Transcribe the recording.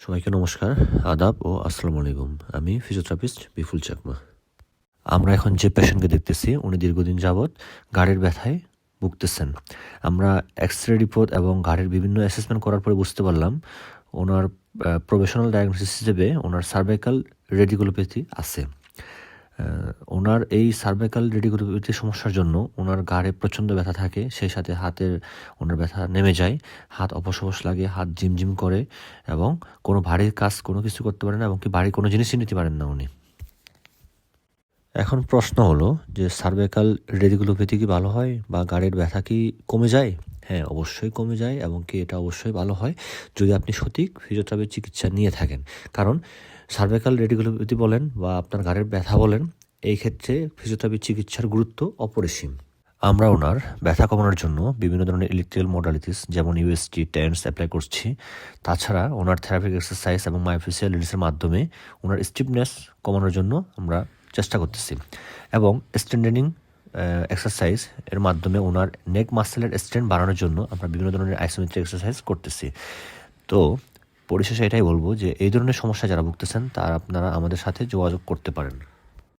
সবাইকে নমস্কার, আদাব ও আসসালামু আলাইকুম। আমি ফিজিওথেরাপিস্ট বিপুল চাকমা। আমরা এখন যে পেশেন্টকে দেখতেছি উনি দীর্ঘদিন যাবৎ ঘাড়ের ব্যথায় ভুগতেছেন। আমরা এক্স-রে রিপোর্ট এবং ঘাড়ের বিভিন্ন অ্যাসেসমেন্ট করার পরে বুঝতে পারলাম ওনার প্রফেশনাল ডায়াগনোসিস হিসেবে ওনার সার্ভাইকাল রেডিকুলোপ্যাথি আছে। ওনার এই সার্ভাইকাল রেডিকুলোপ্যাথি সমস্যার জন্য ওনার ঘাড়ে প্রচণ্ড ব্যথা থাকে, সেই সাথে হাতের ওনার ব্যথা নেমে যায়, হাত অবশ লাগে, হাত ঝিমঝিম করে এবং কোনো ভারী কাজ কোনো কিছু করতে পারেন না, এবং কি ভারী কোনো জিনিসই নিতে পারেন না উনি। এখন প্রশ্ন হলো যে সার্ভাইকাল রেডিকুলোপ্যাথি কি ভালো হয় বা ঘাড়ের ব্যথা কি কমে যায়? হ্যাঁ, অবশ্যই কমে যায়, এবং কি এটা অবশ্যই ভালো হয় যদি আপনি সঠিক ফিজিওথেরাপি চিকিৎসা নিয়ে থাকেন। কারণ সার্ভাইকাল রেডিকুলোপ্যাথি বলেন বা আপনার ঘাড়ের ব্যথা বলেন, এই ক্ষেত্রে ফিজিওথেরাপি চিকিৎসার গুরুত্ব অপরিসীম। আমরা ওনার ব্যথা কমানোর জন্য বিভিন্ন ধরনের ইলেকট্রিক্যাল মডালিটিস যেমন ইউএসজি, টেন্স অ্যাপ্লাই করছি। তাছাড়া ওনার থেরাপিক এক্সারসাইজ এবং মায়োফেসিয়াল রিলিজের মাধ্যমে ওনার স্টিফনেস কমানোর জন্য আমরা চেষ্টা করতেছি, এবং স্ট্রেন্থেনিং এক্সারসাইজ এর মাধ্যমে ওনার নেক মাসেলের স্ট্রেন্থ বাড়ানোর জন্য আমরা বিভিন্ন ধরনের আইসোমেট্রিক এক্সারসাইজ করতেছি। তো পরিশেষে এটাই বলবো যে এই ধরনের সমস্যা যারা ভুগতেছেন তারা আপনারা আমাদের সাথে যোগাযোগ করতে পারেন।